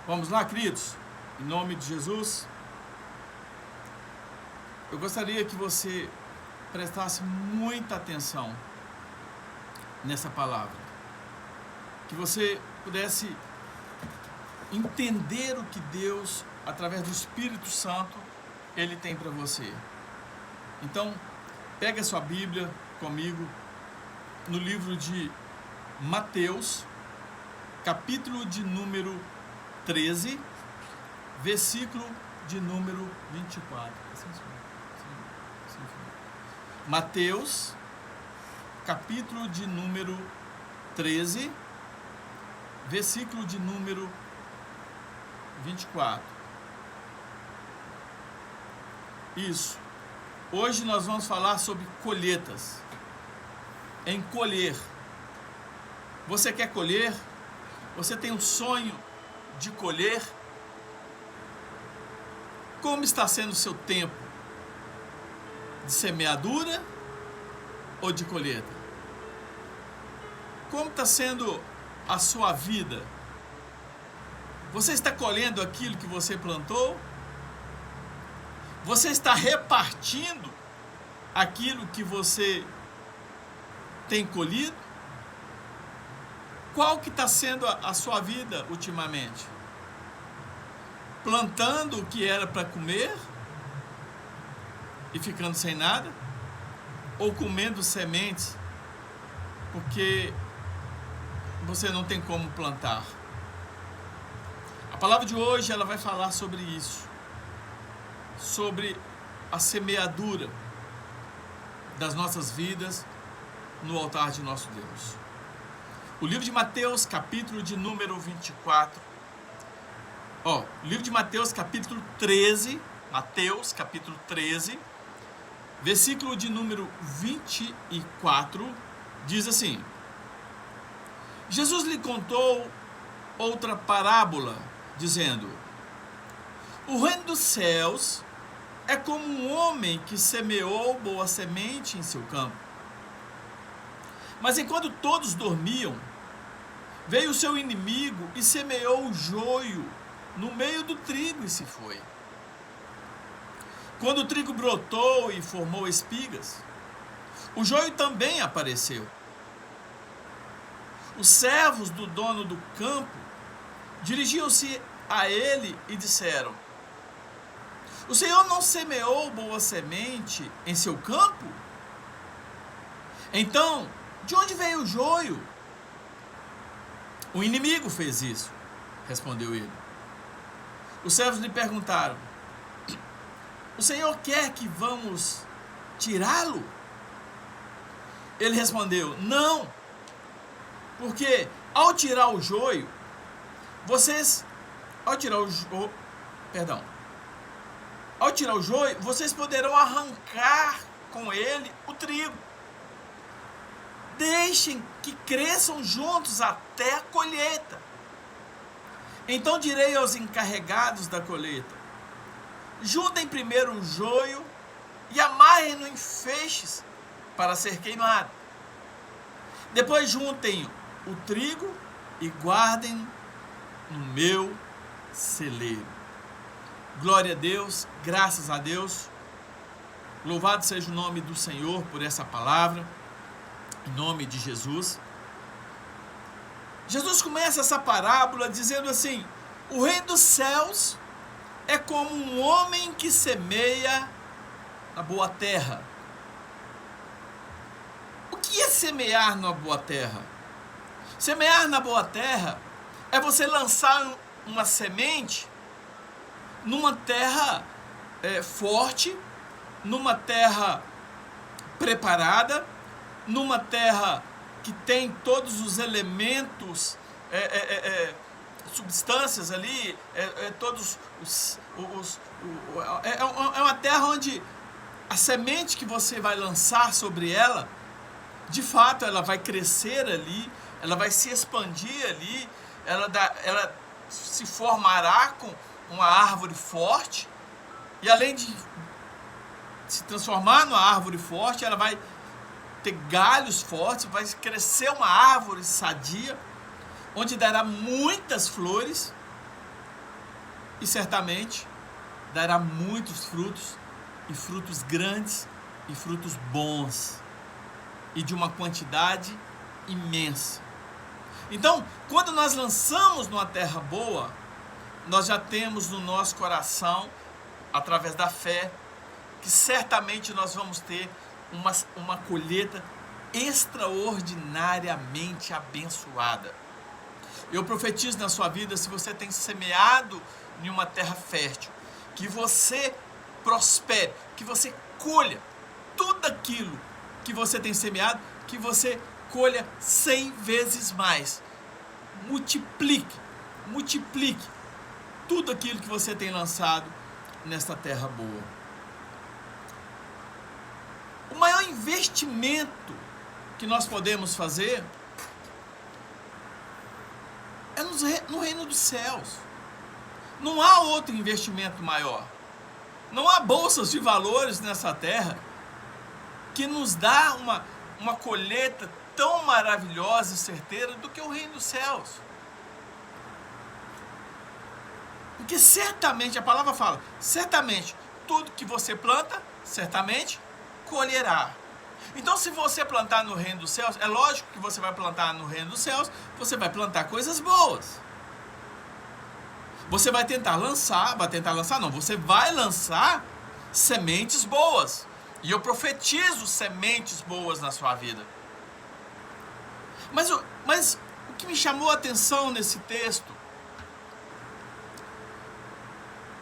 Vamos lá, queridos? Em nome de Jesus, eu gostaria que você prestasse muita atenção nessa palavra, que você pudesse entender o que Deus, através do Espírito Santo, Ele tem para você. Então, pega a sua Bíblia comigo no livro de Mateus, capítulo de número 13, versículo de número 24. Mateus, capítulo de número 13, versículo de número 24. Isso. Hoje nós vamos falar sobre colheitas. Em colher. Você quer colher? Você tem um sonho de colher? Como está sendo o seu tempo? De semeadura ou de colheita? Como está sendo a sua vida? Você está colhendo aquilo que você plantou? Você está repartindo aquilo que você tem colhido? Qual que está sendo a sua vida ultimamente? Plantando o que era para comer e ficando sem nada? Ou comendo sementes porque você não tem como plantar? A palavra de hoje ela vai falar sobre isso, sobre a semeadura das nossas vidas no altar de nosso Deus. O livro de Mateus, capítulo de número 24. Livro de Mateus, capítulo 13. Mateus, capítulo 13. Versículo de número 24. Diz assim: Jesus lhe contou outra parábola, dizendo: o reino dos céus é como um homem que semeou boa semente em seu campo. Mas enquanto todos dormiam, veio o seu inimigo e semeou o joio no meio do trigo e se foi. Quando o trigo brotou e formou espigas, o joio também apareceu. Os servos do dono do campo dirigiam-se a ele e disseram: o Senhor não semeou boa semente em seu campo? Então, de onde veio o joio? O inimigo fez isso, respondeu ele. Os servos lhe perguntaram: o Senhor quer que vamos tirá-lo? Ele respondeu: não, porque ao tirar o joio, vocês poderão arrancar com ele o trigo. Deixem que cresçam juntos até a colheita. Então direi aos encarregados da colheita: juntem primeiro o joio e amarrem-no em feixes para ser queimado. Depois juntem o trigo e guardem no meu celeiro. Glória a Deus, graças a Deus. Louvado seja o nome do Senhor por essa palavra. Em nome de Jesus. Jesus começa essa parábola dizendo assim: o reino dos céus é como um homem que semeia na boa terra. O que é semear na boa terra? Semear na boa terra é você lançar uma semente numa terra forte, numa terra preparada, numa terra que tem todos os elementos, substâncias ali, é uma terra onde a semente que você vai lançar sobre ela, de fato ela vai crescer ali, ela vai se expandir ali, ela se formará com uma árvore forte, e além de se transformar numa árvore forte, ela vai ter galhos fortes, vai crescer uma árvore sadia, onde dará muitas flores, e certamente dará muitos frutos, e frutos grandes, e frutos bons, e de uma quantidade imensa. Então, quando nós lançamos numa terra boa, nós já temos no nosso coração, através da fé, que certamente nós vamos ter uma colheita extraordinariamente abençoada. Eu profetizo na sua vida, se você tem semeado em uma terra fértil, que você prospere, que você colha tudo aquilo que você tem semeado, que você colha 100 vezes mais. Multiplique tudo aquilo que você tem lançado nesta terra boa. O maior investimento que nós podemos fazer é no reino dos céus. Não há outro investimento maior. Não há bolsas de valores nessa terra que nos dá uma colheita tão maravilhosa e certeira do que o reino dos céus. Porque certamente, a palavra fala, certamente, tudo que você planta, certamente colherá. Então, se você plantar no reino dos céus, é lógico que você vai plantar no reino dos céus, você vai plantar coisas boas. Você vai tentar lançar, você vai lançar sementes boas. E eu profetizo sementes boas na sua vida. Mas o que me chamou a atenção nesse texto,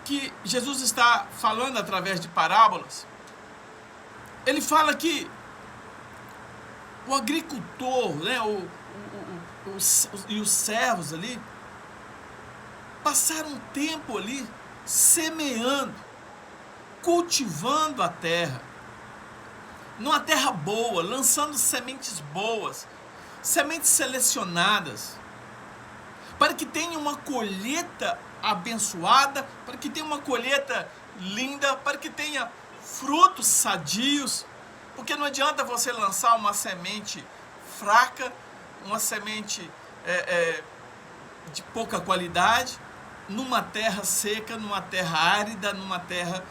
que Jesus está falando através de parábolas, ele fala que o agricultor, né, e os servos ali, passaram um tempo ali semeando, cultivando a terra, numa terra boa, lançando sementes boas, sementes selecionadas, para que tenha uma colheita abençoada, para que tenha uma colheita linda, para que tenha frutos sadios, porque não adianta você lançar uma semente fraca, uma semente de pouca qualidade, numa terra seca, numa terra árida, numa terra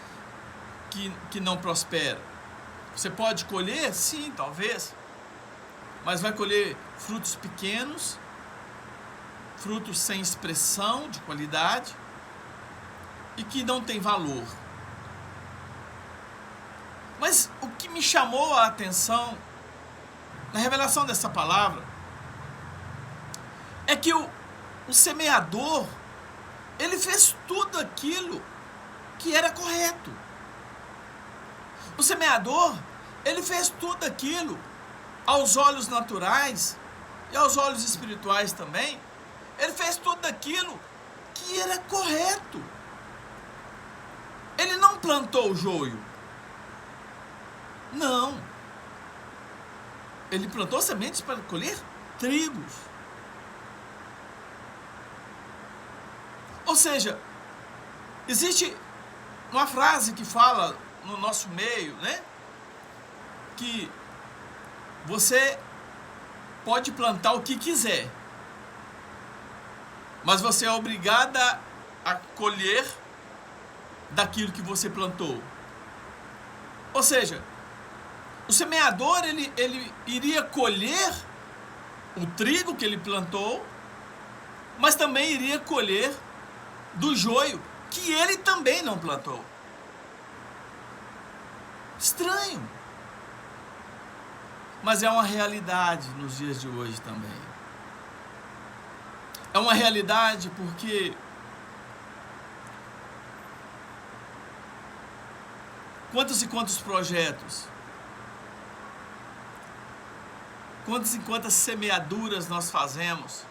que não prospera. Você pode colher? Sim, talvez, mas vai colher frutos pequenos, frutos sem expressão de qualidade e que não tem valor. Mas o que me chamou a atenção na revelação dessa palavra é que o semeador, ele fez tudo aquilo que era correto. O semeador, ele fez tudo aquilo aos olhos naturais e aos olhos espirituais também. Ele fez tudo aquilo que era correto. Ele não plantou o joio. Não. Ele plantou sementes para colher trigos. Ou seja, existe uma frase que fala no nosso meio, né? Que você pode plantar o que quiser, mas você é obrigada a colher daquilo que você plantou. Ou seja, o semeador ele iria colher o trigo que ele plantou, mas também iria colher do joio que ele também não plantou. Estranho. Mas é uma realidade nos dias de hoje também. É uma realidade porque quantos e quantos projetos, quantas e quantas semeaduras nós fazemos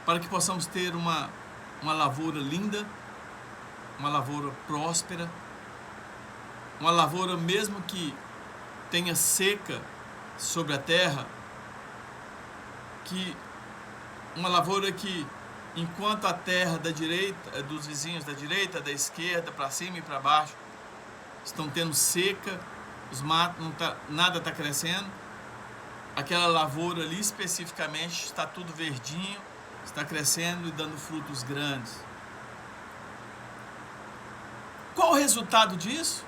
para que possamos ter uma lavoura linda, uma lavoura próspera, uma lavoura mesmo que tenha seca sobre a terra, que uma lavoura que, enquanto a terra da direita, dos vizinhos da direita, da esquerda, para cima e para baixo, estão tendo seca, os matos, nada está crescendo, aquela lavoura ali especificamente está tudo verdinho, está crescendo e dando frutos grandes. Qual o resultado disso?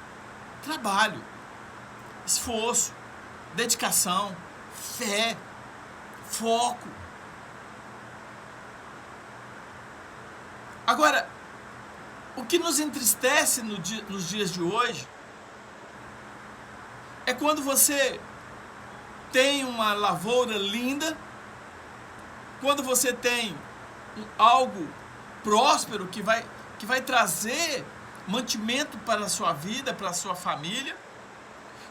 Trabalho, esforço, dedicação, fé, foco. Agora, o que nos entristece nos dias de hoje é quando você tem uma lavoura linda, quando você tem algo próspero que vai trazer mantimento para a sua vida, para a sua família,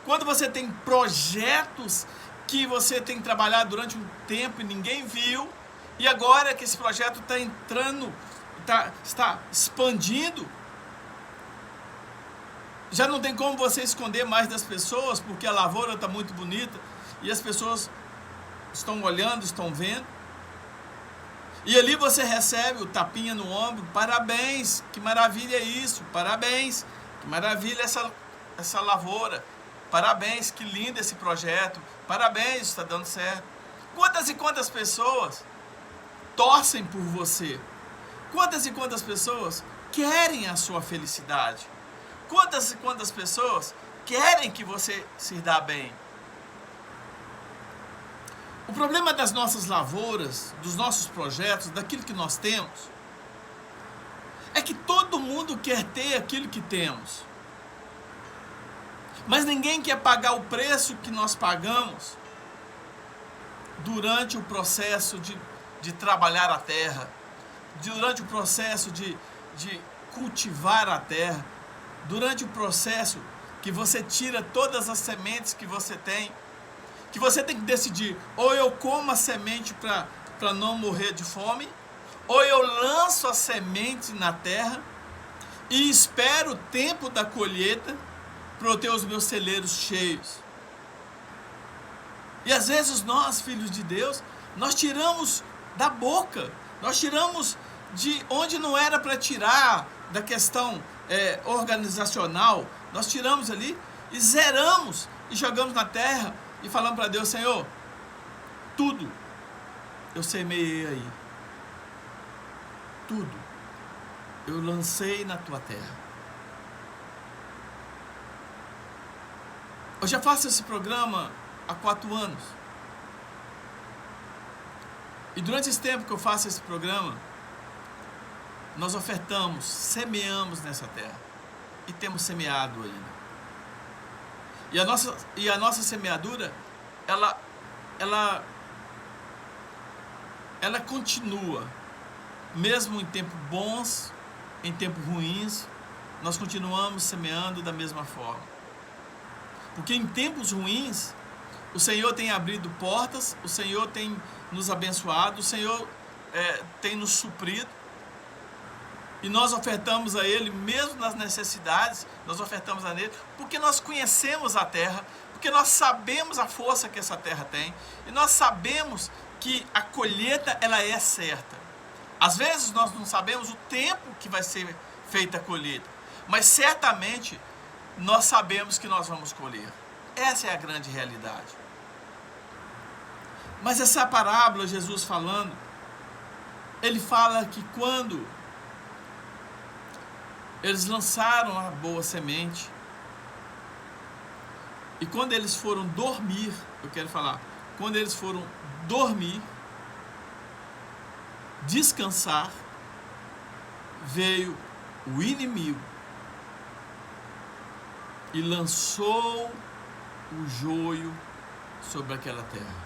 quando você tem projetos que você tem trabalhado durante um tempo e ninguém viu, e agora que esse projeto está entrando, está expandindo, já não tem como você esconder mais das pessoas, porque a lavoura está muito bonita e as pessoas estão olhando, estão vendo. E ali você recebe o tapinha no ombro: parabéns, que maravilha isso, parabéns, que maravilha essa lavoura, parabéns, que lindo esse projeto, parabéns, está dando certo. Quantas e quantas pessoas torcem por você? Quantas e quantas pessoas querem a sua felicidade? Quantas e quantas pessoas querem que você se dê bem? O problema das nossas lavouras, dos nossos projetos, daquilo que nós temos, é que todo mundo quer ter aquilo que temos. Mas ninguém quer pagar o preço que nós pagamos durante o processo de trabalhar a terra, durante o processo de cultivar a terra, durante o processo que você tira todas as sementes que você tem, que você tem que decidir: ou eu como a semente para não morrer de fome, ou eu lanço a semente na terra e espero o tempo da colheita para eu ter os meus celeiros cheios. E às vezes nós, filhos de Deus, nós tiramos da boca, nós tiramos de onde não era para tirar, da questão organizacional, nós tiramos ali e zeramos e jogamos na terra e falamos para Deus: Senhor, tudo eu semeei aí, tudo eu lancei na tua terra. Eu já faço esse programa há 4 anos. E durante esse tempo que eu faço esse programa, nós ofertamos, semeamos nessa terra. E temos semeado ainda. E a nossa semeadura, ela continua. Mesmo em tempos bons, em tempos ruins, nós continuamos semeando da mesma forma. Porque em tempos ruins, o Senhor tem abrido portas, o Senhor tem nos abençoado, o Senhor tem nos suprido. E nós ofertamos a Ele, mesmo nas necessidades, nós ofertamos a Ele, porque nós conhecemos a terra, porque nós sabemos a força que essa terra tem, e nós sabemos que a colheita, ela é certa. Às vezes nós não sabemos o tempo que vai ser feita a colheita, mas certamente nós sabemos que nós vamos colher. Essa é a grande realidade. Mas essa parábola, Jesus falando, ele fala que quando eles lançaram a boa semente, e quando eles foram dormir, quando eles foram dormir, descansar, veio o inimigo e lançou o joio sobre aquela terra.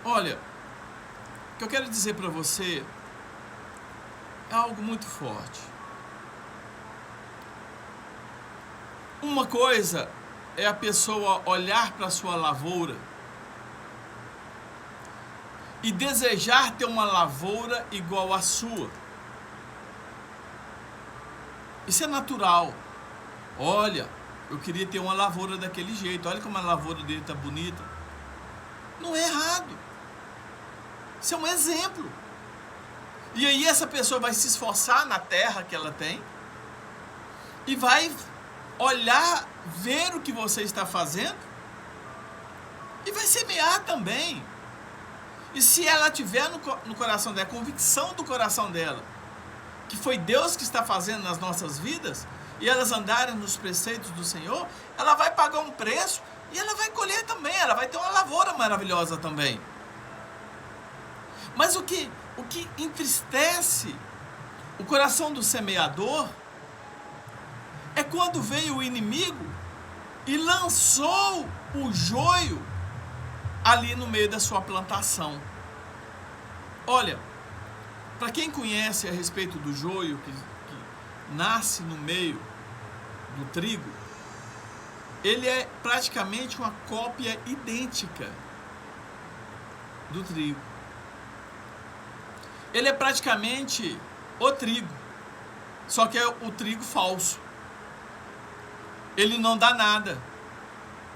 Olha, o que eu quero dizer para você é algo muito forte. Uma coisa é a pessoa olhar para a sua lavoura e desejar ter uma lavoura igual à sua. Isso é natural. Olha, eu queria ter uma lavoura daquele jeito. Olha como a lavoura dele está bonita. Não é errado. Isso é um exemplo. E aí essa pessoa vai se esforçar na terra que ela tem e vai olhar, ver o que você está fazendo e vai semear também. E se ela tiver no coração dela, a convicção do coração dela, que foi Deus que está fazendo nas nossas vidas, e elas andarem nos preceitos do Senhor, ela vai pagar um preço e ela vai colher também, ela vai ter uma lavoura maravilhosa também. Mas o que entristece o coração do semeador é quando veio o inimigo e lançou o joio ali no meio da sua plantação. Olha, para quem conhece a respeito do joio que nasce no meio do trigo, ele é praticamente uma cópia idêntica do trigo. Ele é praticamente o trigo, só que é o trigo falso. Ele não dá nada,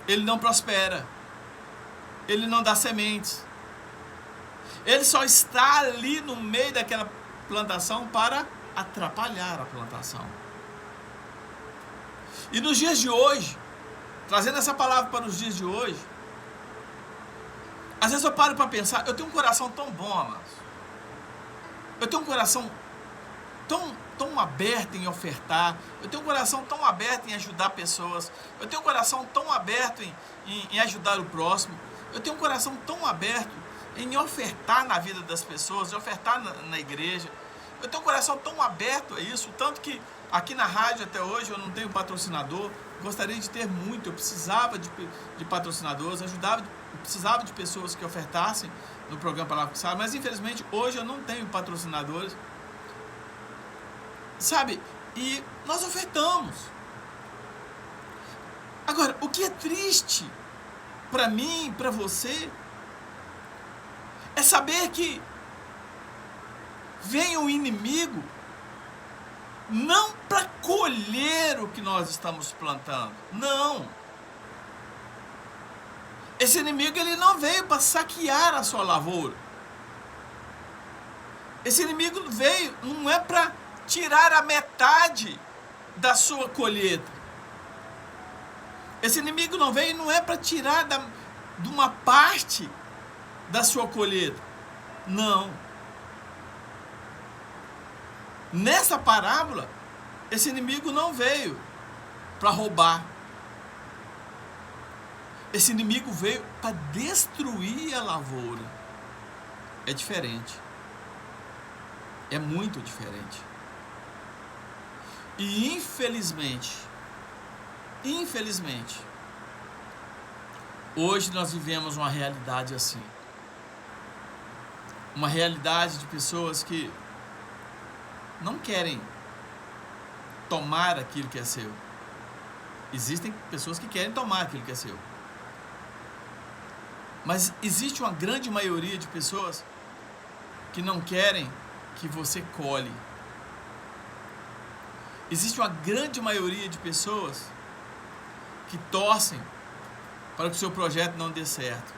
ele não prospera, ele não dá sementes. Ele só está ali no meio daquela plantação para atrapalhar a plantação. E nos dias de hoje, trazendo essa palavra para os dias de hoje, às vezes eu paro para pensar, eu tenho um coração tão bom, amados. Eu tenho um coração tão aberto em ofertar, eu tenho um coração tão aberto em ajudar pessoas, eu tenho um coração tão aberto em ajudar o próximo, eu tenho um coração tão aberto em ofertar na vida das pessoas, em ofertar na igreja. Eu tenho um coração tão aberto a isso, tanto que aqui na rádio até hoje eu não tenho patrocinador, gostaria de ter muito, eu precisava de patrocinadores, eu precisava de pessoas que ofertassem no programa Palavra que Sabe, mas infelizmente hoje eu não tenho patrocinadores, sabe? E nós ofertamos. Agora, o que é triste para mim, para você, é saber que vem o inimigo não para colher o que nós estamos plantando. Não. Esse inimigo ele não veio para saquear a sua lavoura. Esse inimigo veio, não é para tirar a metade da sua colheita. Esse inimigo não veio, não é para tirar de uma parte da sua colheita. Não. Nessa parábola, esse inimigo não veio para roubar. Esse inimigo veio para destruir a lavoura. É diferente. É muito diferente. E infelizmente, hoje nós vivemos uma realidade assim. Uma realidade de pessoas que não querem tomar aquilo que é seu. Existem pessoas que querem tomar aquilo que é seu. Mas existe uma grande maioria de pessoas que não querem que você colhe. Existe uma grande maioria de pessoas que torcem para que o seu projeto não dê certo.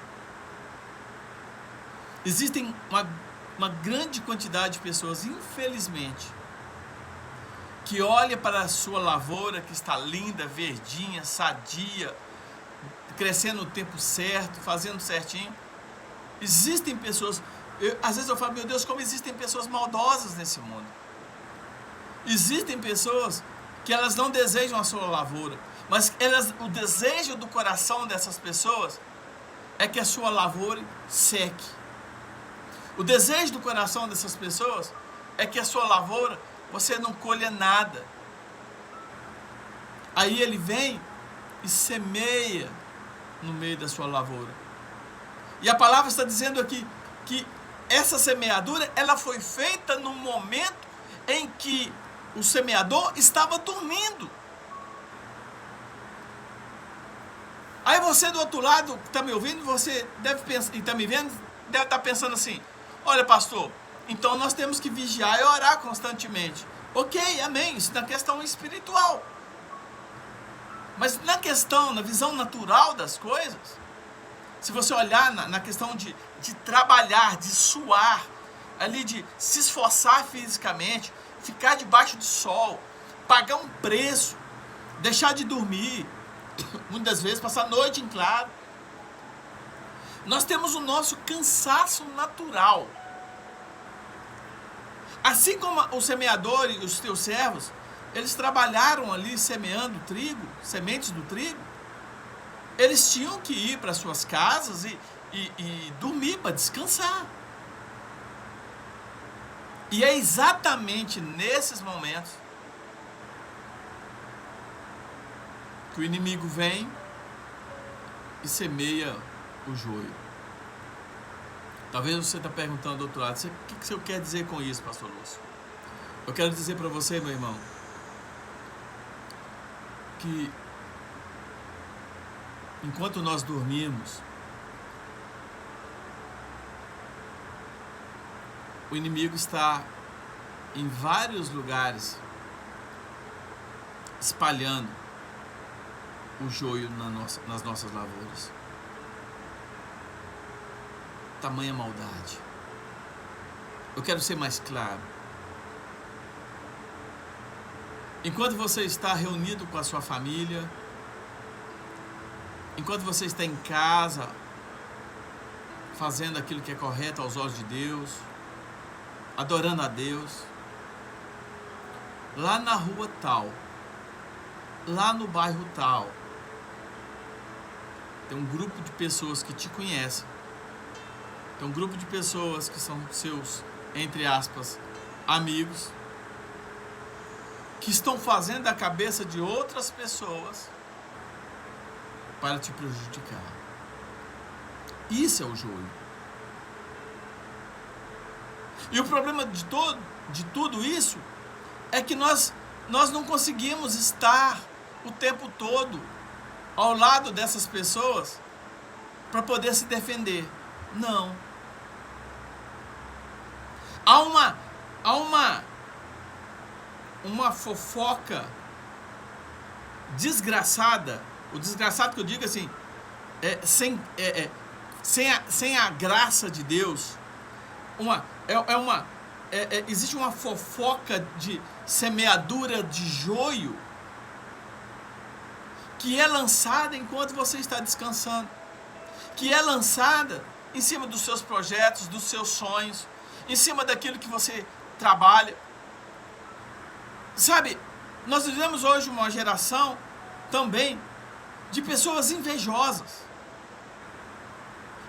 Existem uma grande quantidade de pessoas, infelizmente, que olha para a sua lavoura que está linda, verdinha, sadia, crescendo no tempo certo, fazendo certinho. Existem pessoas, às vezes eu falo, meu Deus, como existem pessoas maldosas nesse mundo. Existem pessoas que elas não desejam a sua lavoura, mas o desejo do coração dessas pessoas é que a sua lavoura seque. O desejo do coração dessas pessoas é que a sua lavoura, você não colha nada. Aí ele vem e semeia no meio da sua lavoura. E a palavra está dizendo aqui que essa semeadura, ela foi feita no momento em que o semeador estava dormindo. Aí você do outro lado, que está me ouvindo, você deve pensar, e está me vendo, deve estar pensando assim, olha pastor, então nós temos que vigiar e orar constantemente. Ok, amém, isso na questão espiritual. Mas na questão, na visão natural das coisas, se você olhar na questão de trabalhar, de suar, ali de se esforçar fisicamente, ficar debaixo do sol, pagar um preço, deixar de dormir, muitas vezes passar a noite em claro. Nós temos o nosso cansaço natural. Assim como o semeador e os teus servos, eles trabalharam ali semeando trigo, sementes do trigo, eles tinham que ir para suas casas e dormir para descansar. E é exatamente nesses momentos que o inimigo vem e semeia o joio. Talvez você está perguntando do outro lado, o que você quer dizer com isso, pastor Lúcio? Eu quero dizer para você, meu irmão, que enquanto nós dormimos, o inimigo está em vários lugares espalhando o joio nas nossas lavouras. Tamanha maldade. Eu quero ser mais claro. Enquanto você está reunido com a sua família, enquanto você está em casa, fazendo aquilo que é correto aos olhos de Deus, adorando a Deus, lá na rua tal, lá no bairro tal, tem um grupo de pessoas que te conhecem, tem um grupo de pessoas que são seus, entre aspas, amigos, que estão fazendo a cabeça de outras pessoas para te prejudicar. Isso é o joio. E o problema de tudo isso é que nós não conseguimos estar o tempo todo ao lado dessas pessoas para poder se defender. Não. Há uma fofoca desgraçada. O desgraçado que eu digo assim, sem a graça de Deus. Existe uma fofoca de semeadura de joio que é lançada enquanto você está descansando, que é lançada em cima dos seus projetos, dos seus sonhos, em cima daquilo que você trabalha. Sabe, nós vivemos hoje uma geração também de pessoas invejosas.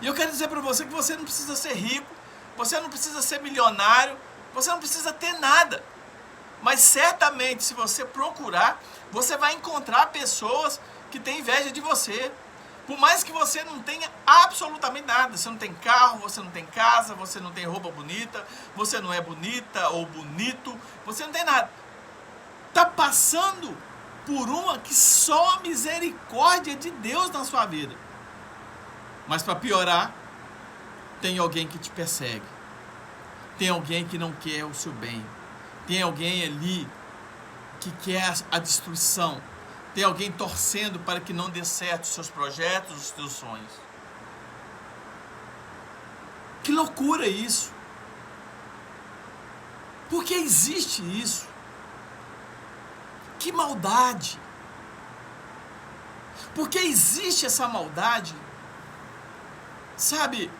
E eu quero dizer para você que você não precisa ser rico, você não precisa ser milionário, você não precisa ter nada. Mas certamente, se você procurar, você vai encontrar pessoas que têm inveja de você. Por mais que você não tenha absolutamente nada. Você não tem carro, você não tem casa, você não tem roupa bonita, você não é bonita ou bonito, você não tem nada. Está passando por uma que só a misericórdia de Deus na sua vida. Mas para piorar, tem alguém que te persegue. Tem alguém que não quer o seu bem. Tem alguém ali que quer a destruição. Tem alguém torcendo para que não dê certo os seus projetos, os seus sonhos. Que loucura isso! Por que existe isso? Que maldade! Por que existe essa maldade? Sabe,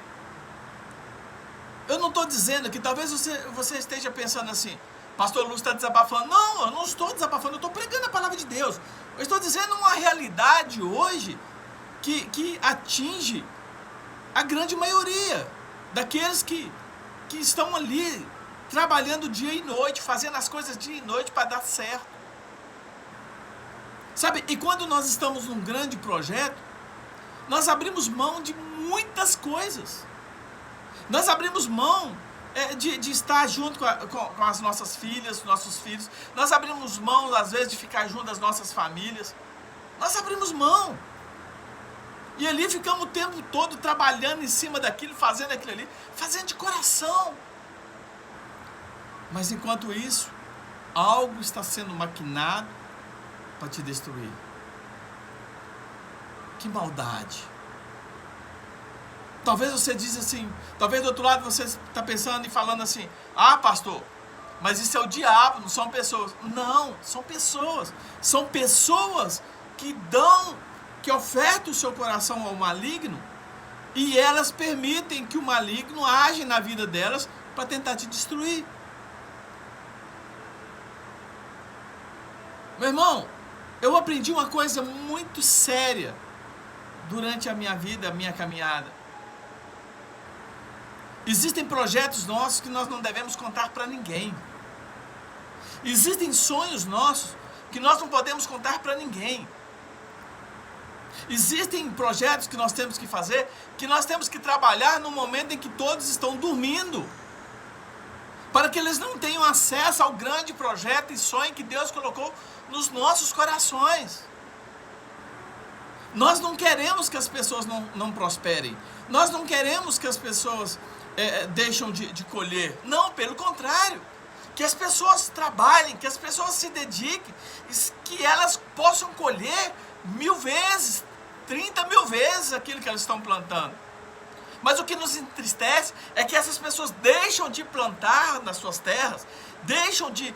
eu não estou dizendo que talvez você esteja pensando assim, pastor Lúcio está desabafando. Não, eu não estou desabafando, eu estou pregando a palavra de Deus. Eu estou dizendo uma realidade hoje que atinge a grande maioria daqueles que estão ali trabalhando dia e noite, fazendo as coisas dia e noite para dar certo. Sabe, e quando nós estamos num grande projeto, nós abrimos mão de muitas coisas. Nós abrimos mão de estar junto com as nossas filhas, nossos filhos. Nós abrimos mão, às vezes, de ficar junto das nossas famílias. Nós abrimos mão. E ali ficamos o tempo todo trabalhando em cima daquilo, fazendo aquilo ali, fazendo de coração. Mas enquanto isso, algo está sendo maquinado para te destruir. Que maldade. Talvez você diz assim, talvez do outro lado você está pensando e falando assim, ah, pastor, mas isso é o diabo, não são pessoas. Não, são pessoas. São pessoas que ofertam o seu coração ao maligno e elas permitem que o maligno age na vida delas para tentar te destruir. Meu irmão, eu aprendi uma coisa muito séria durante a minha vida, a minha caminhada. Existem projetos nossos que nós não devemos contar para ninguém. Existem sonhos nossos que nós não podemos contar para ninguém. Existem projetos que nós temos que fazer, que nós temos que trabalhar no momento em que todos estão dormindo, para que eles não tenham acesso ao grande projeto e sonho que Deus colocou nos nossos corações. Nós não queremos que as pessoas não prosperem. Nós não queremos que as pessoas deixem de colher. Não, pelo contrário. Que as pessoas trabalhem, que as pessoas se dediquem, que elas possam colher 1000 vezes, 30.000 vezes aquilo que elas estão plantando. Mas o que nos entristece é que essas pessoas deixam de plantar nas suas terras, deixam de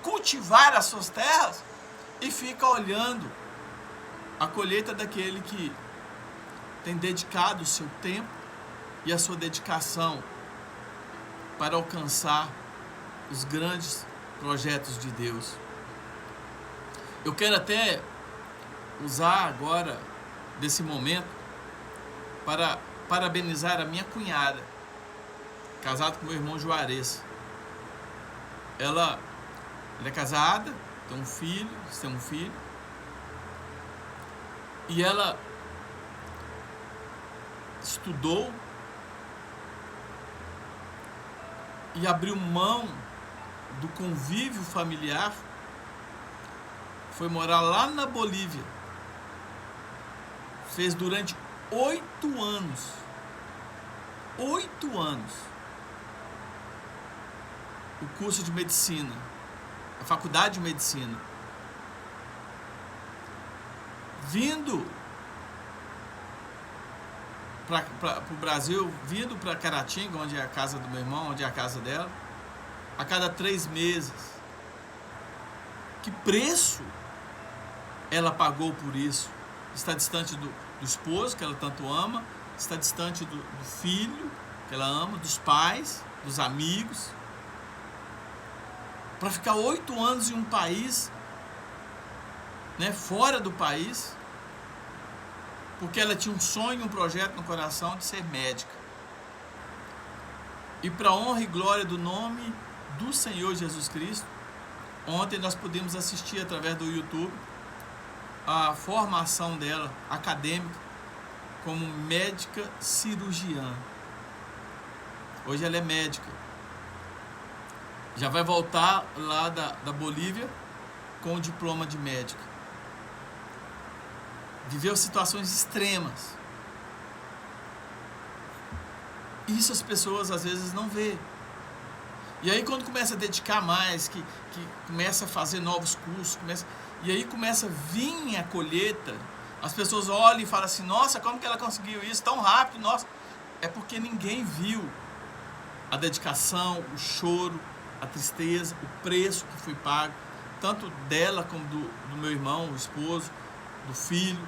cultivar as suas terras e ficam olhando a colheita daquele que tem dedicado o seu tempo e a sua dedicação para alcançar os grandes projetos de Deus. Eu quero até usar agora desse momento para parabenizar a minha cunhada, casada com meu irmão Juarez. Ela é casada, tem um filho, e ela estudou e abriu mão do convívio familiar, foi morar lá na Bolívia, fez durante 8 anos, o curso de medicina, a faculdade de medicina, vindo para o Brasil, vindo para Caratinga, onde é a casa do meu irmão, onde é a casa dela, a cada 3 meses. Que preço ela pagou por isso? Está distante do esposo, que ela tanto ama, está distante do filho, que ela ama, dos pais, dos amigos, para ficar 8 anos em um país, fora do país, porque ela tinha um sonho, um projeto no coração de ser médica. E para a honra e glória do nome do Senhor Jesus Cristo, ontem nós pudemos assistir através do YouTube a formação dela acadêmica como médica cirurgiã. Hoje ela é médica. Já vai voltar lá da Bolívia com o diploma de médica. Viveu situações extremas. Isso as pessoas às vezes não vê. E aí quando começa a dedicar mais, que começa a fazer novos cursos, e aí começa a vir a colheita, as pessoas olham e falam assim, nossa, como que ela conseguiu isso tão rápido? Nossa, é porque ninguém viu a dedicação, o choro, a tristeza, o preço que foi pago, tanto dela como do meu irmão, o esposo, do filho.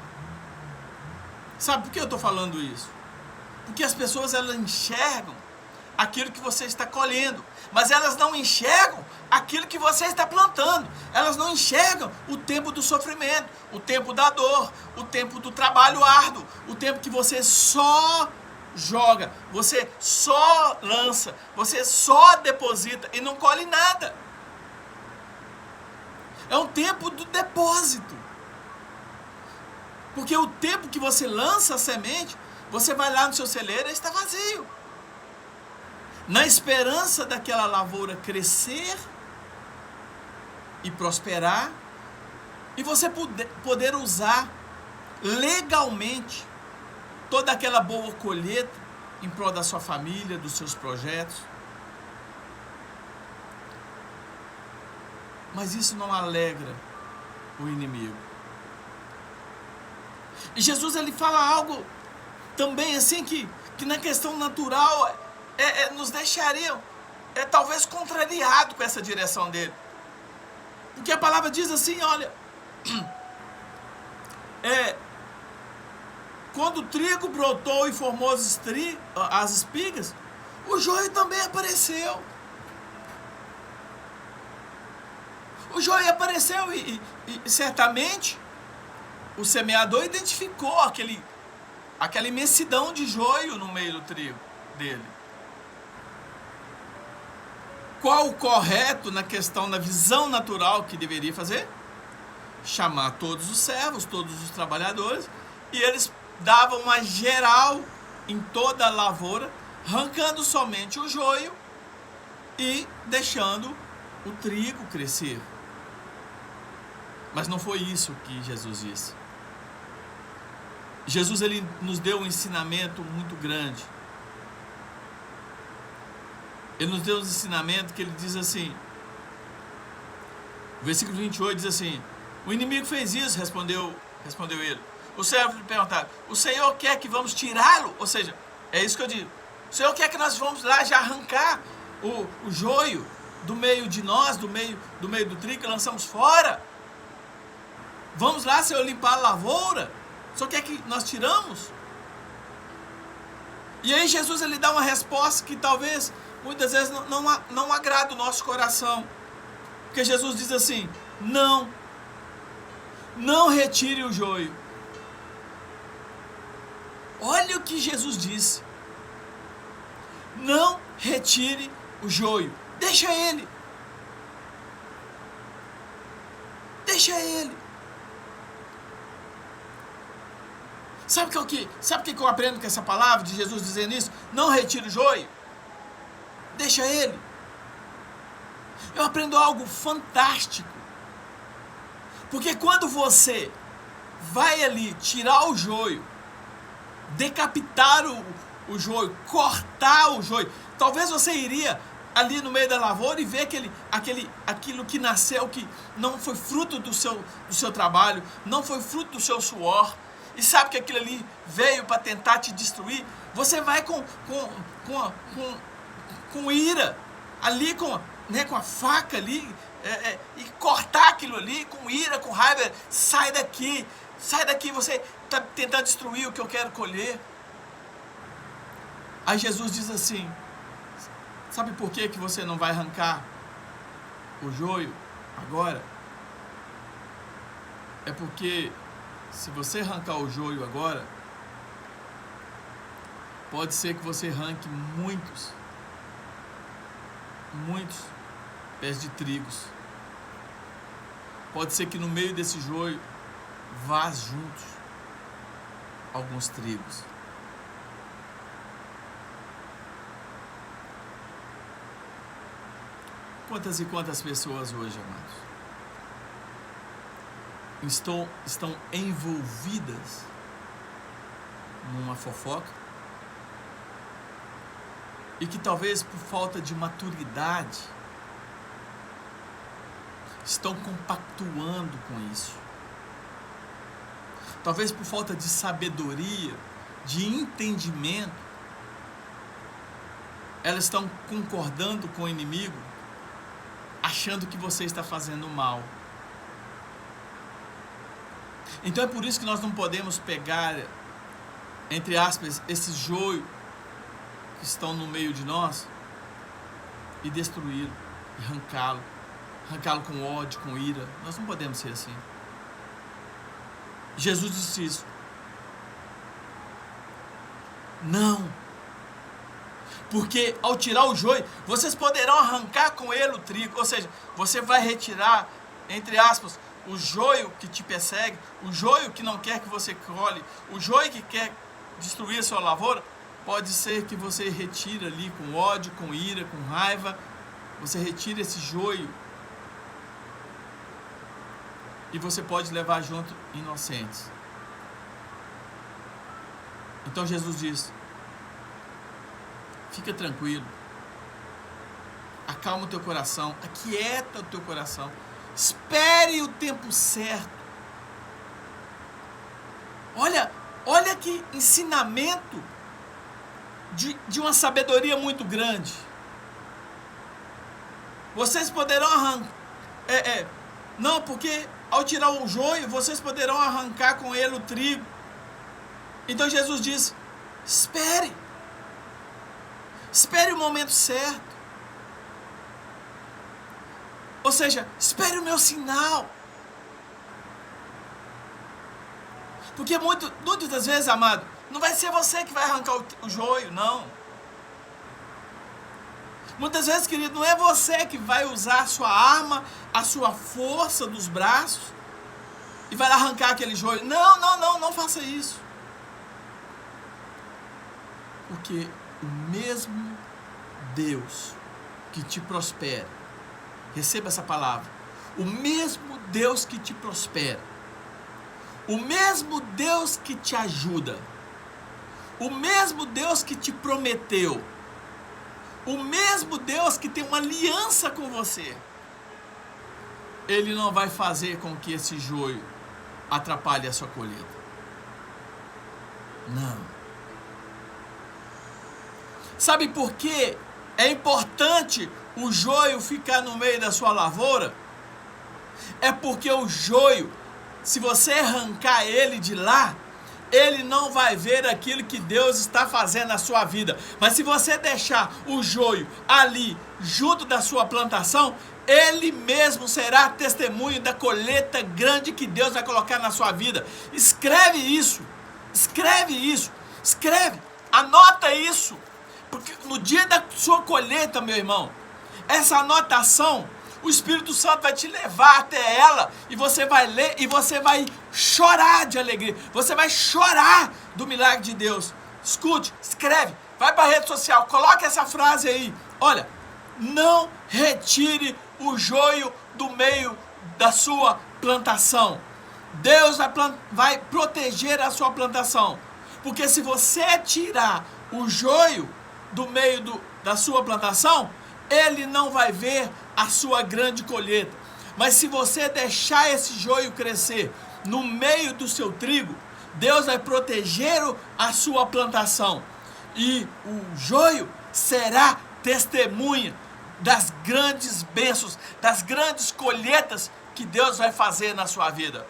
Sabe por que eu estou falando isso? Porque as pessoas, elas enxergam aquilo que você está colhendo, mas elas não enxergam aquilo que você está plantando. Elas não enxergam o tempo do sofrimento, o tempo da dor, o tempo do trabalho árduo, o tempo que você só joga, você só lança, você só deposita e não colhe nada. É um tempo do depósito. Porque o tempo que você lança a semente, você vai lá no seu celeiro e está vazio. Na esperança daquela lavoura crescer e prosperar, e você poder usar legalmente toda aquela boa colheita em prol da sua família, dos seus projetos. Mas isso não alegra o inimigo. E Jesus, ele fala algo também assim que na questão natural nos deixaria talvez contrariado com essa direção dele. Porque a palavra diz assim, olha, quando o trigo brotou e formou as espigas, o joio também apareceu. O joio apareceu e certamente o semeador identificou aquela imensidão de joio no meio do trigo dele. Qual o correto na questão da visão natural que deveria fazer? Chamar todos os servos, todos os trabalhadores, e eles davam uma geral em toda a lavoura, arrancando somente o joio e deixando o trigo crescer. Mas não foi isso que Jesus disse. Jesus, ele nos deu um ensinamento muito grande. Ele nos deu um ensinamento que ele diz assim, o versículo 28 diz assim: o inimigo fez isso, respondeu ele. O servo lhe perguntaram: o Senhor quer que vamos tirá-lo? Ou seja, é isso que eu digo. O Senhor quer que nós vamos lá já arrancar o joio do meio de nós, do meio do trigo, que lançamos fora? Vamos lá, Senhor, limpar a lavoura? O Senhor quer que nós tiramos? E aí Jesus, ele dá uma resposta que talvez muitas vezes não agrada o nosso coração. Porque Jesus diz assim: não retire o joio. Olha o que Jesus disse: não retire o joio. Deixa ele. Deixa ele. Sabe o que eu aprendo com essa palavra de Jesus dizendo isso? Não retire o joio. Deixa ele. Eu aprendo algo fantástico. Porque quando você vai ali tirar o joio, decapitar o joio, cortar o joio, talvez você iria ali no meio da lavoura e ver aquilo que nasceu, que não foi fruto do seu trabalho, não foi fruto do seu suor, e sabe que aquilo ali veio para tentar te destruir. Você vai com ira, ali com a faca ali, e cortar aquilo ali com ira, com raiva. Sai daqui, você está tentando destruir o que eu quero colher. Aí Jesus diz assim: sabe por que você não vai arrancar o joio agora? É porque se você arrancar o joio agora, pode ser que você arranque muitos pés de trigos. Pode ser que no meio desse joio vá juntos alguns trigos. Quantas e quantas pessoas hoje, amados, estão envolvidas numa fofoca e que talvez por falta de maturidade estão compactuando com isso. Talvez por falta de sabedoria, de entendimento, elas estão concordando com o inimigo, achando que você está fazendo mal. Então é por isso que nós não podemos pegar, entre aspas, esse joio que estão no meio de nós e destruí-lo, e arrancá-lo com ódio, com ira. Nós não podemos ser assim. Jesus disse isso. Não. Porque ao tirar o joio, vocês poderão arrancar com ele o trigo. Ou seja, você vai retirar, entre aspas, o joio que te persegue, o joio que não quer que você colhe, o joio que quer destruir a sua lavoura. Pode ser que você retire ali com ódio, com ira, com raiva. Você retira esse joio e você pode levar junto inocentes. Então Jesus diz: fica tranquilo, acalma o teu coração, aquieta o teu coração, espere o tempo certo. Olha que ensinamento de uma sabedoria muito grande. Vocês poderão arrancar, não, porque ao tirar o joio, vocês poderão arrancar com ele o trigo. Então Jesus diz: espere o momento certo. Ou seja, espere o meu sinal. Porque muitas das vezes, amado, não vai ser você que vai arrancar o joio, não. Muitas vezes, querido, não é você que vai usar a sua arma, a sua força dos braços e vai arrancar aquele joio. Não faça isso. Porque o mesmo Deus que te prospera, receba essa palavra, o mesmo Deus que te prospera, o mesmo Deus que te ajuda, o mesmo Deus que te prometeu, o mesmo Deus que tem uma aliança com você, Ele não vai fazer com que esse joio atrapalhe a sua colheita. Não. Sabe por quê? É importante o joio ficar no meio da sua lavoura? É porque o joio, se você arrancar ele de lá, ele não vai ver aquilo que Deus está fazendo na sua vida. Mas se você deixar o joio ali, junto da sua plantação, ele mesmo será testemunho da colheita grande que Deus vai colocar na sua vida. Escreve isso, anota isso. Porque no dia da sua colheita, meu irmão, essa anotação, o Espírito Santo vai te levar até ela e você vai ler e você vai chorar de alegria. Você vai chorar do milagre de Deus. Escute, escreve, vai para a rede social, coloque essa frase aí. Olha, não retire o joio do meio da sua plantação. Deus vai proteger a sua plantação. Porque se você tirar o joio do meio da sua plantação, ele não vai ver a sua grande colheita. Mas se você deixar esse joio crescer no meio do seu trigo, Deus vai proteger a sua plantação. E o joio será testemunha das grandes bênçãos, das grandes colheitas que Deus vai fazer na sua vida.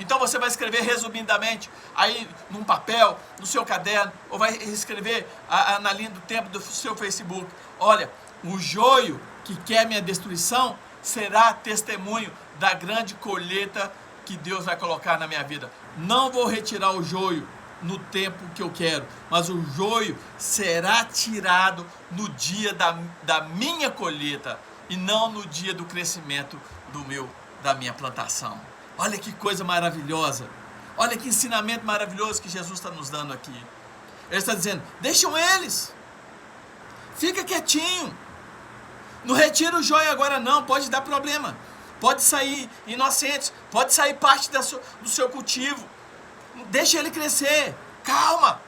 Então você vai escrever resumidamente aí num papel, no seu caderno, ou vai escrever na linha do tempo do seu Facebook. Olha, o joio que quer minha destruição será testemunho da grande colheita que Deus vai colocar na minha vida. Não vou retirar o joio no tempo que eu quero, mas o joio será tirado no dia da minha colheita e não no dia do crescimento da minha plantação. Olha que coisa maravilhosa. Olha que ensinamento maravilhoso que Jesus está nos dando aqui. Ele está dizendo, deixam eles. Fica quietinho. Não retira o joio agora não, pode dar problema. Pode sair inocentes, pode sair parte do seu cultivo. Deixa ele crescer. Calma.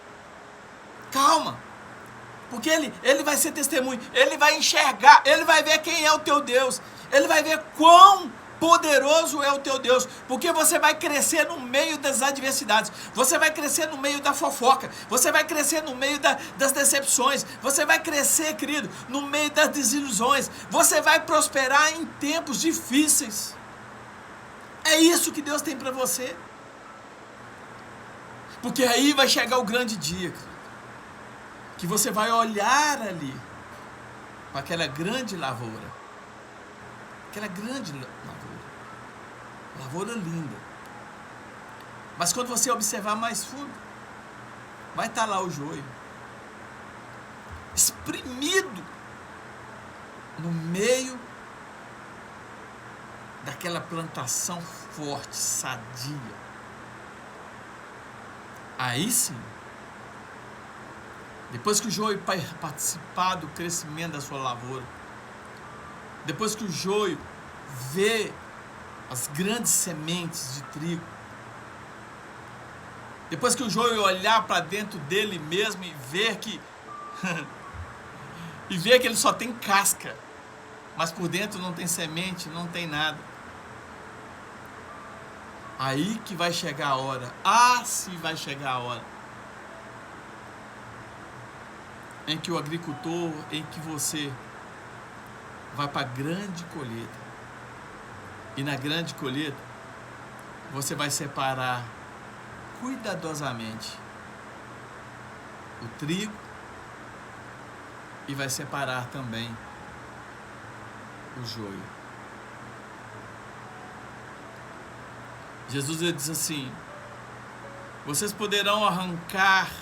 Porque ele vai ser testemunho. Ele vai enxergar, ele vai ver quem é o teu Deus. Ele vai ver quão poderoso é o teu Deus, porque você vai crescer no meio das adversidades, você vai crescer no meio da fofoca, você vai crescer no meio das decepções, você vai crescer, querido, no meio das desilusões, você vai prosperar em tempos difíceis. É isso que Deus tem para você, porque aí vai chegar o grande dia, querido, que você vai olhar ali para aquela grande lavoura, lavoura linda. Mas quando você observar mais fundo, vai estar lá o joio, espremido no meio daquela plantação forte, sadia. Aí sim, depois que o joio participar do crescimento da sua lavoura, depois que o joio vê as grandes sementes de trigo, depois que o joio olhar para dentro dele mesmo e ver que ele só tem casca, mas por dentro não tem semente, não tem nada, aí que vai chegar a hora, se vai chegar a hora em que o agricultor, em que você vai para a grande colheita. E na grande colheita, você vai separar cuidadosamente o trigo e vai separar também o joio. Jesus ele diz assim: vocês poderão arrancar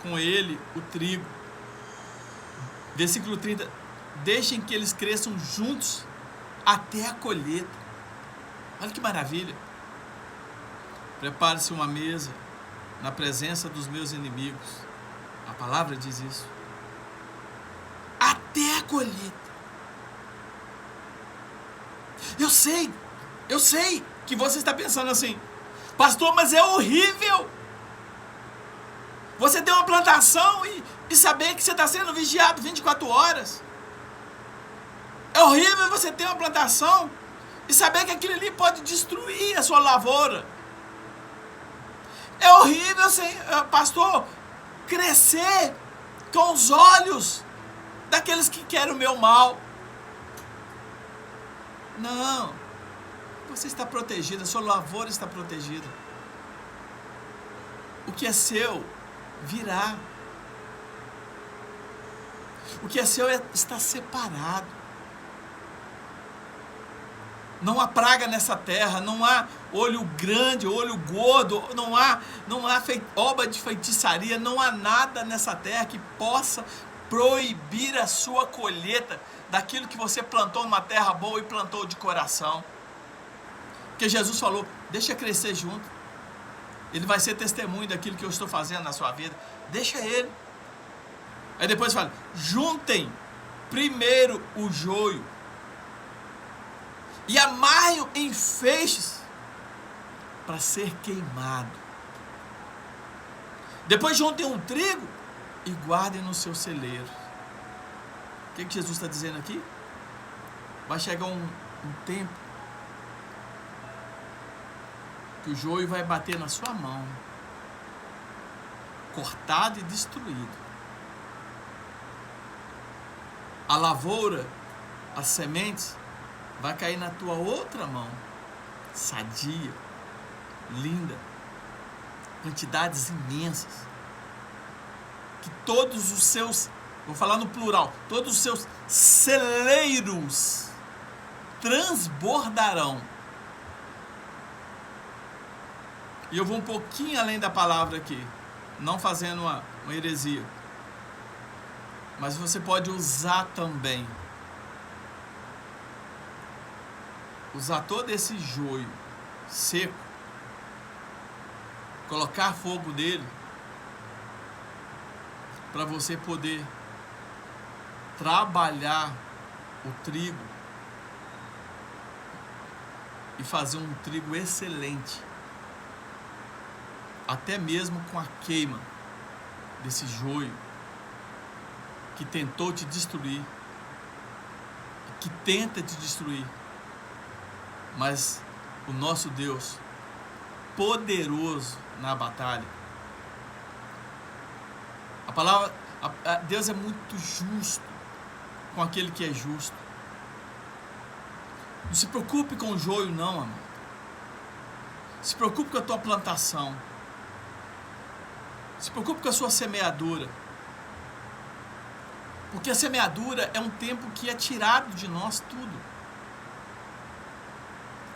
com ele o trigo. Versículo 30, deixem que eles cresçam juntos até a colheita. Olha que maravilha. Prepare-se uma mesa na presença dos meus inimigos. A palavra diz isso. Até a colheita. Eu sei que você está pensando assim: pastor, mas é horrível você ter uma plantação e saber que você está sendo vigiado 24 horas. É horrível você ter uma plantação e saber que aquilo ali pode destruir a sua lavoura. É horrível, pastor, crescer com os olhos daqueles que querem o meu mal. Não, você está protegida, a sua lavoura está protegida. O que é seu virá. O que é seu está separado. Não há praga nessa terra, não há olho grande, olho gordo, não há obra de feitiçaria, não há nada nessa terra que possa proibir a sua colheita daquilo que você plantou numa terra boa e plantou de coração. Porque Jesus falou: deixa crescer junto. Ele vai ser testemunho daquilo que eu estou fazendo na sua vida. Deixa ele. Aí depois fala: juntem primeiro o joio e amarrem em feixes para ser queimado. Depois juntem o trigo e guardem no seu celeiro. O que Jesus está dizendo aqui? Vai chegar um tempo que o joio vai bater na sua mão, cortado e destruído. A lavoura, as sementes, vai cair na tua outra mão, sadia, linda, quantidades imensas, que todos os seus, vou falar no plural, todos os seus celeiros transbordarão. E eu vou um pouquinho além da palavra aqui, não fazendo uma heresia, mas você pode usar também, usar todo esse joio seco, colocar fogo nele, para você poder trabalhar o trigo e fazer um trigo excelente, até mesmo com a queima desse joio que tentou te destruir, que tenta te destruir. Mas o nosso Deus, poderoso na batalha, a palavra, Deus é muito justo com aquele que é justo. Não se preocupe com o joio não, amado. Se preocupe com a tua plantação. Se preocupe com a sua semeadura. Porque a semeadura é um tempo que é tirado de nós tudo.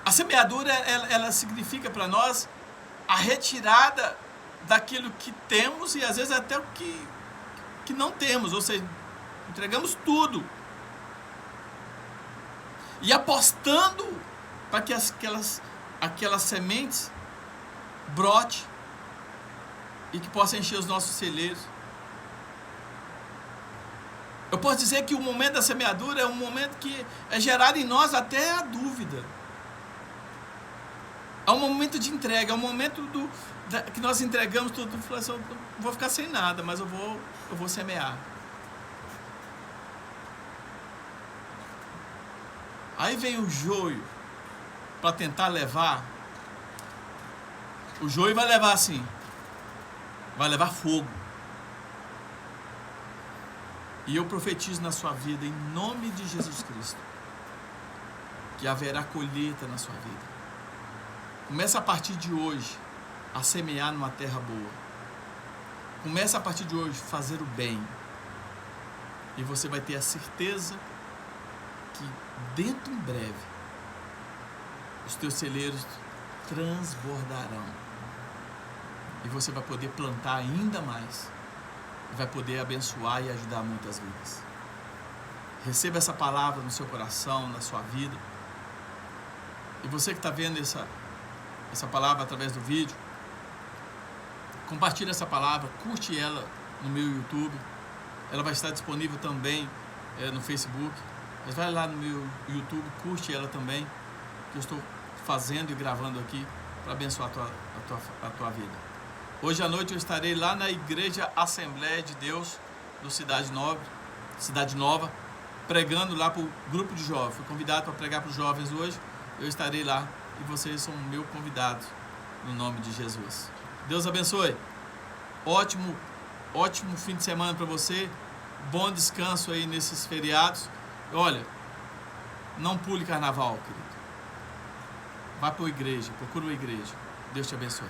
A semeadura, ela significa para nós a retirada daquilo que temos e às vezes até o que não temos, ou seja, entregamos tudo. E apostando para que aquelas sementes brote e que possa encher os nossos celeiros. Eu posso dizer que o momento da semeadura é um momento que é gerado em nós até a dúvida. É um momento de entrega, é um momento que nós entregamos tudo. Assim, eu vou ficar sem nada, mas eu vou semear. Aí vem o joio para tentar levar. O joio vai levar assim, vai levar fogo. E eu profetizo na sua vida, em nome de Jesus Cristo, que haverá colheita na sua vida. Começa a partir de hoje a semear numa terra boa. Começa a partir de hoje a fazer o bem. E você vai ter a certeza que dentro em breve os teus celeiros transbordarão. E você vai poder plantar ainda mais. E vai poder abençoar e ajudar muitas vidas. Receba essa palavra no seu coração, na sua vida. E você que está vendo essa palavra através do vídeo, compartilhe essa palavra, curte ela no meu YouTube. Ela vai estar disponível também no Facebook. Mas vai lá no meu YouTube, curte ela também, que eu estou fazendo e gravando aqui para abençoar a tua vida. Hoje à noite eu estarei lá na Igreja Assembleia de Deus do Cidade Nova, pregando lá para o grupo de jovens. Fui convidado para pregar para os jovens hoje. Eu estarei lá e vocês são meu convidado no nome de Jesus. Deus abençoe. Ótimo fim de semana para você. Bom descanso aí nesses feriados. Olha, não pule carnaval, querido. Vá para a igreja, procura uma igreja. Deus te abençoe.